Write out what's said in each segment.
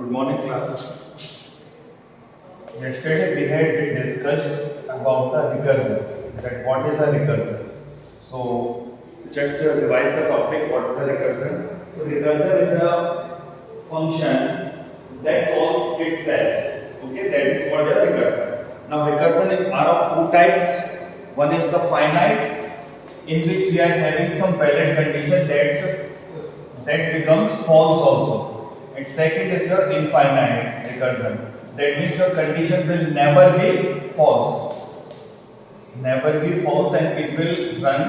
Good morning, class. Yesterday we had discussed about the recursion. That what is a recursion? So just to revise the topic, what is a recursion? So recursion is a function that calls itself. Okay, that is called a recursion. Now recursion are of two types. One is the finite, in which we are having some valid condition that becomes false also. And second is your infinite recursion. That means your condition will never be false. Never be false, and it will run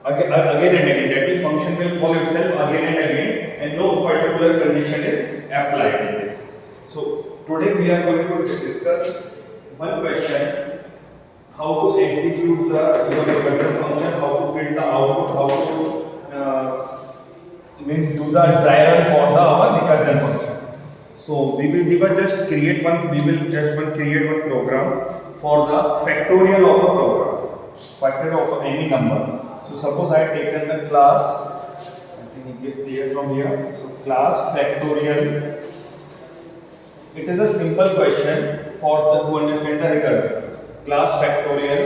again and again. That means function will call itself again and again, and no particular condition is applied in this. So today we are going to discuss one question: how to execute the recursion function, how to print the output, how to means do the try run for the our recursion function. So we will just create one. We will just create one program for the factorial of a program, factorial of any number. So suppose I have taken the class. I think it is clear from here. So class factorial. It is a simple question to understand the recursion. Class factorial.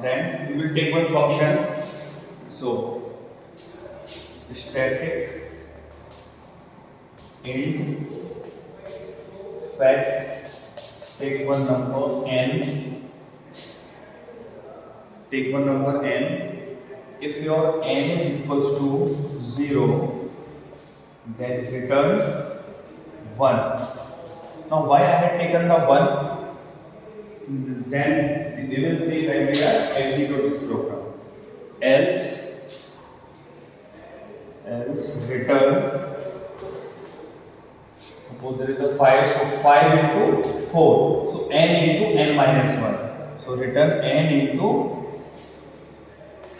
Then we will take one function. So static int fact, take one number n, if your n is equals to 0, then return 1. Now why I had taken the 1, then we will see when we are execute this program. Else return, suppose there is a 5, so 5 into 4, so n into n minus 1, so return n into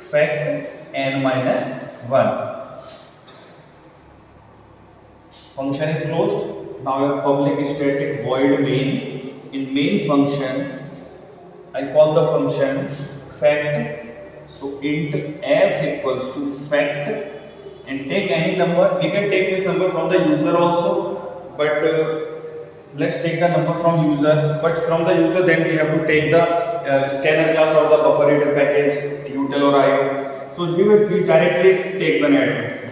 fact n minus 1. Function is closed. Now your public static void main. In main function I call the function fact, so int f equals to fact, and take any number. We can take this number from the user also, but let's take the number from user. But from the user, then we have to take the scanner class or the buffer reader package, util or io. So we will directly take the net.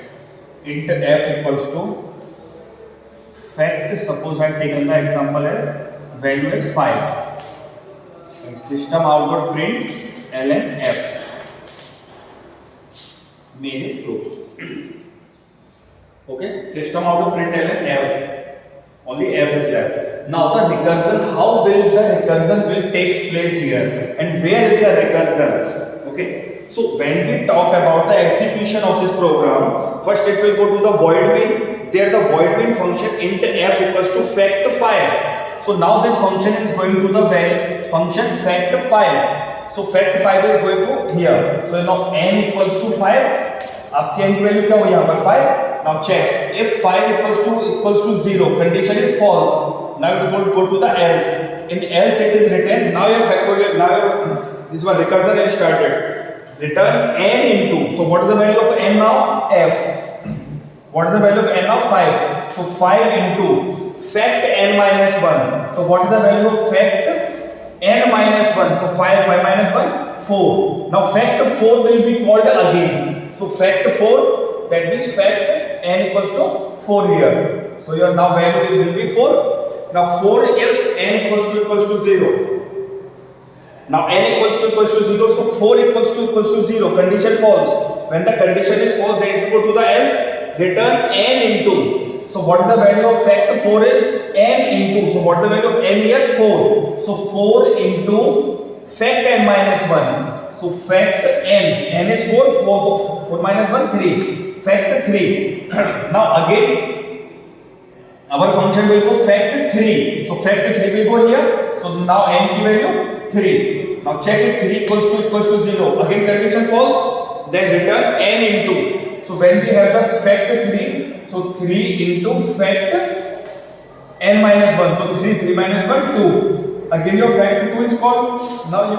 Int f equals to fact. Suppose I have taken the example as value is 5. And system output print ln f. Main is closed. Okay, system output print ln f. Only f is left. Now the recursion, how will the recursion will take place here, and where is the recursion? Okay, so when we talk about the execution of this program, first it will go to the void main. There the void main function int f equals to fact 5. So now this function is going to the function fact 5. So fact 5 is going to here. So now n equals to 5. आपकी n की value क्या हुई यहाँ पर 5. Now check if 5 equals to 0, condition is false. Now it will go to the else. In else it is written. Now your factorial. Now this one recursion is started. Return n into. So what is the value of n now? F. What is the value of n now? 5. So 5 into fact n minus 1. So what is the value of fact n minus 1? So 5 minus 1, 4. Now fact 4 will be called again. So fact 4, that means fact n equals to 4 here. So your now value will be 4. Now 4 if n equals to 0. Now n equals to 0, so 4 equals to 0. Condition false. When the condition is false, then it will go to the else. Return n into. So what is the value of fact 4 is n into. So what is the value of n here? 4. So 4 into fact n minus 1. So fact n is 4 minus 1, 3. Fact 3. Now again, our function will go fact 3. So fact 3 will go here. So now n की value 3. Now check it, 3 equals to 0. Again condition false. Then return n into. So when we have the fact 3, so 3 into fact n minus 1. So 3 minus 1, 2. Again your fact 2 is called. Now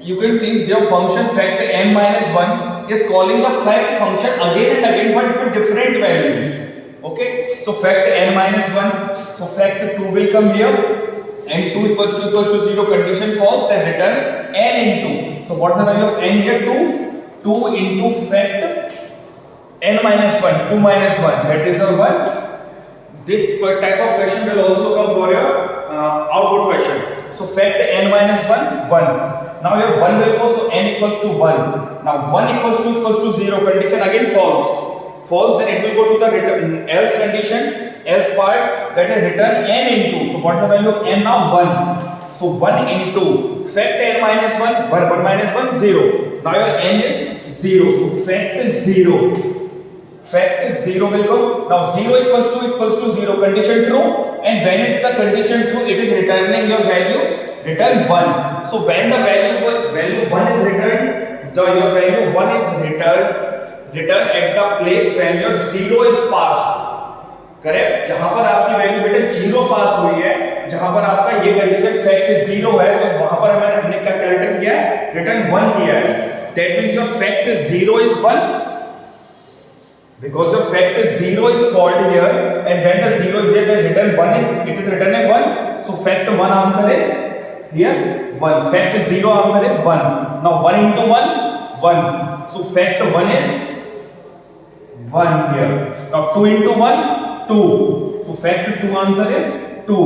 you can see their function fact n minus 1 is calling the fact function again and again, but with different values. Okay, so fact n minus 1, so fact 2 will come here, and 2 equals to 0, condition false, then return n into, so what is the value of n here? 2 into fact n minus 1, 2 minus 1, that is your 1. This type of question will also come for your output question. So fact n minus 1, 1. Now your 1 will go, so n equals to 1. Now 1 equals to 0, condition again false. False, then it will go to the return else condition, else part, that is return n into. So what is the value of n now? 1. So 1 into fact n minus 1, 1 minus 1, 0. Now your n is 0. So fact is 0. Fact 0 will come. Now 0 equals to 0, condition true, and when it the condition true, it is returning your value, return 1. So when the value 1 is returned, your value 1 is returned at the place when your 0 is passed. Correct, जहां पर आपकी value बेटा 0 पास हुई है, जहां पर आपका ये कंडीशन फैक्ट 0 है, तो वहां पर हमने क्या रिटर्न किया है? रिटर्न 1 किया है. That means your fact 0 is 1. Because the fact 0 is called here, and when the 0 is there, the return 1 is, it is written as 1. So fact 1 answer is here 1. Fact 0 answer is 1. Now 1 into 1, 1. So fact 1 is 1 here. Now 2 into 1, 2. So fact 2 answer is 2.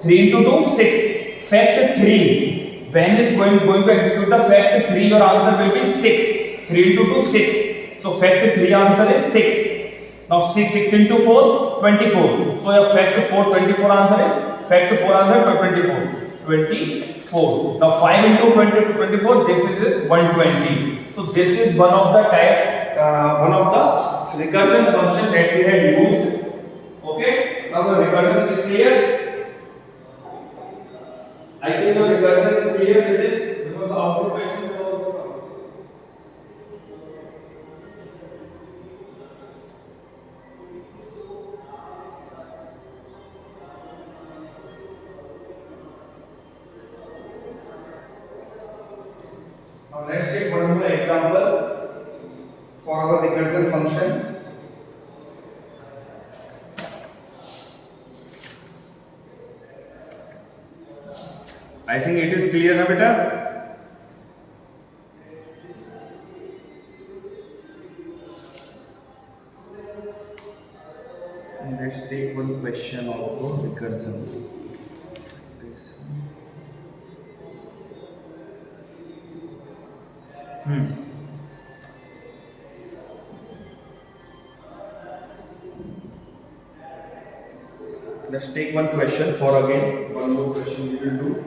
3 into 2, 6. Fact 3. When is going to execute the fact 3, your answer will be 6. 3 into 2, 6. So fact 3 answer is 6. Now 6 into 4, 24. So your fact 4, 24 answer is, fact 4 answer 24. 24. Now 5 into 20 to 24, this is 120. So this is one of the recursion function that we had used. Okay. Now the recursion is clear. I think the recursion is clear with this, because the output question will also come. Now let's take one more example for our recursion function. I think it is clear now, beta. Let's take one question also, recursion. Let's take one question for again. One more question we will do.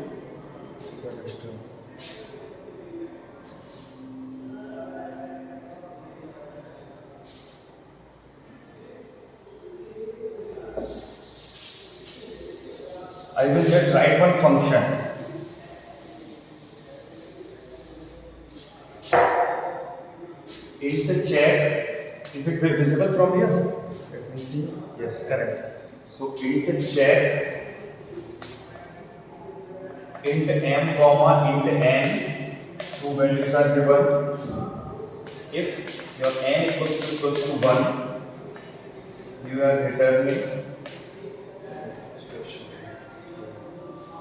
I will just write one function. Int check. Is it visible from here? Let me see. Yes, correct. So int check, int m comma int n, two values are given. If your n equals to 1, you are returning.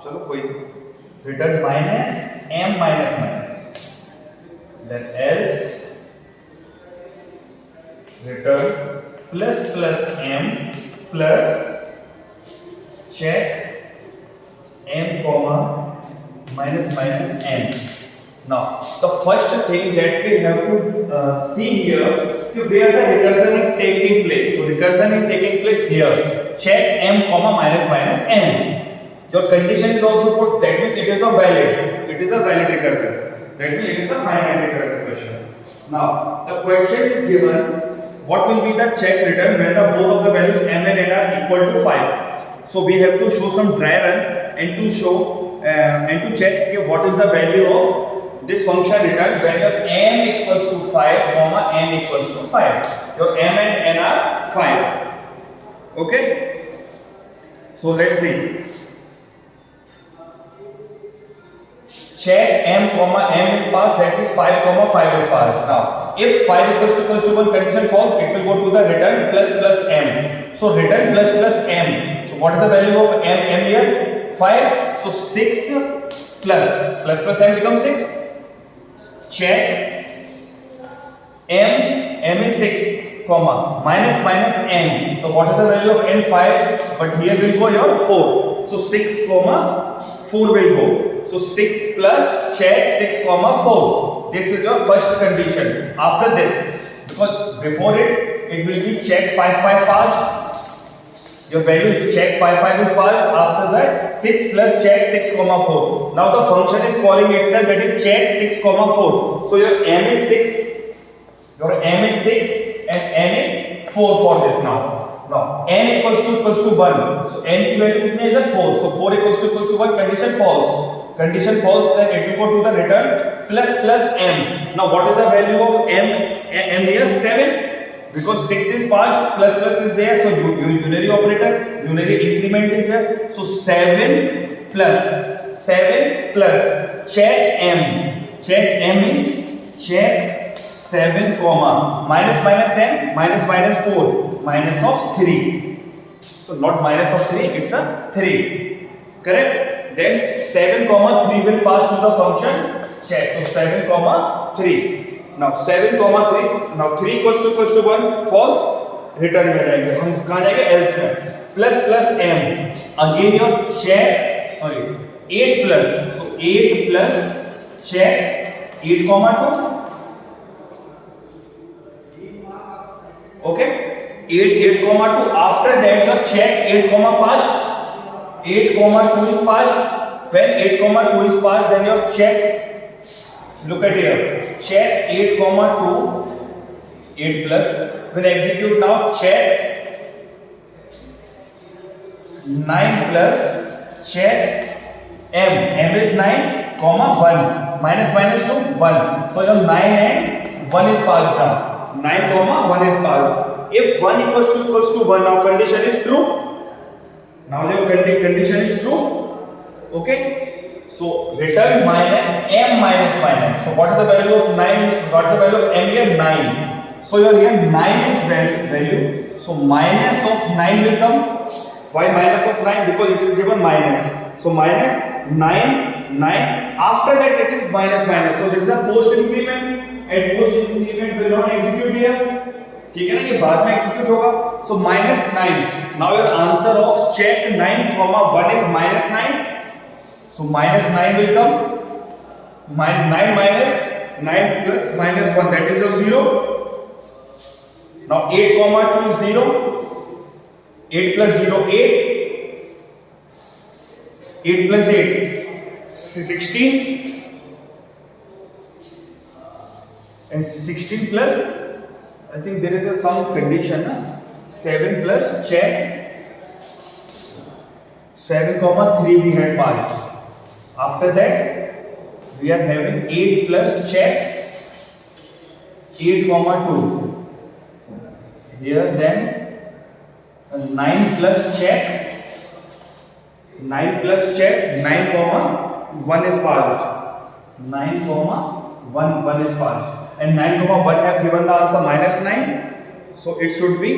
चलो कोई return minus m minus minus. Then else return plus m plus check m comma minus minus n. Now the first thing that we have to see here, where the recursion is taking place. So recursion is taking place here. Check m comma minus minus n. Your condition is also put. That means it is a valid. It is a valid recursion. That means it is a finite recursion question. Now the question is given. What will be the check return when the both of the values m and n are equal to 5? So we have to show some dry run and to show and to check okay, what is the value of this function return when your m equals to 5 comma n equals to 5. Your m and n are 5. Okay. So let's see. Check m comma m is passed, that is 5 comma 5 is passed. Now if 5 equals to 1 condition false, it will go to the return plus m. So return plus m. So what is the value of m here? 5. So 6 plus m becomes 6. Check m is 6, comma minus n. So what is the value of n? 5, but here will go your 4. So 6 comma 4 will go. So 6 plus check 6 comma 4. This is your first condition. After this, because before it will be check 5 passed. Your value check 5 is passed. After that 6 plus check 6 comma 4. Now the function is calling itself, that is check 6 comma 4. So your m is 6. Your m is 6 and n is 4 for this now. Now n equals to 1. So n की value कितनी है? 4. So 4 equals to 1. Condition false. Condition false, then it will go to the return plus m. Now what is the value of m here? 7. Because 6 is passed, plus is there. So unary operator, unary increment is there. So 7 plus check m. Check m is check 7 comma minus n minus 4 minus of 3. So not minus of 3, it's a 3. Correct? Then 7 comma 3 will pass to the function check. So 7 comma 3. Now 7 comma 3. Now 3 equals to 1. False. Return में जाएंगे. हम कहाँ जाएंगे? else में. Plus m. Again your check. Sorry. 8 plus. So 8 plus check 8 comma 2. Okay. 8 comma 2. After that your check 8 comma passed. 8 comma 2 is passed. When 8 comma 2 is passed, then your check. Look at here. Check 8 comma 2. 8 plus. When execute now, check 9 plus. Check m. M is 9 comma 1. Minus 2 1. So your 9 and 1 is passed down. 9 comma 1 is passed. If 1 equals to 1, now condition is true. Now your condition is true. Okay. So return minus m minus. So what is the value of 9? What is the value of m here? 9. So here 9 is value. So minus of 9 will come. Why minus of 9? Because it is given minus. So minus 9. After that it is minus. So this is a post increment, and post increment will not execute here. ठीक है ना, ये बाद में execute होगा. So minus 9. Now your answer of check 9 comma 1 is minus 9. So minus 9 will come. 9 minus 9 plus minus 1, that is your 0. Now 8 comma 2 is 0. 8 plus 0 8. 8 plus 8 16. And 16 plus, I think there is some condition. 7 plus check 7 comma 3 we had passed. After that we are having 8 plus check 8 comma 2. Here then 9 plus check 9 comma 1 is passed. 9 comma 1 is passed. And 9 comma 1 have given the answer minus 9. So it should be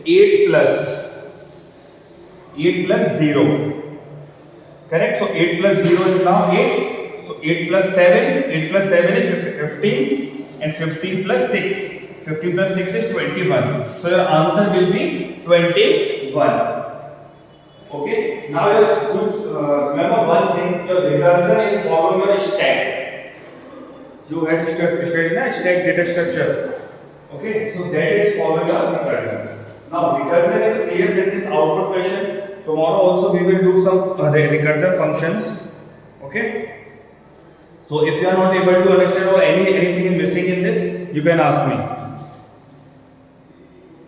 8 plus 0. Correct? So 8 plus 0 is now 8. So 8 plus 7 is 15. And 15 plus 6. 15 plus 6 is 21. So your answer will be 21. Okay? Now remember one thing, your recursion is following your stack. You had studied stack data structure. Okay? So that is following your recursion. Now recursion is clear with this output question. Tomorrow also we will do some recursion functions. Okay? So if you are not able to understand or anything is missing in this, you can ask me.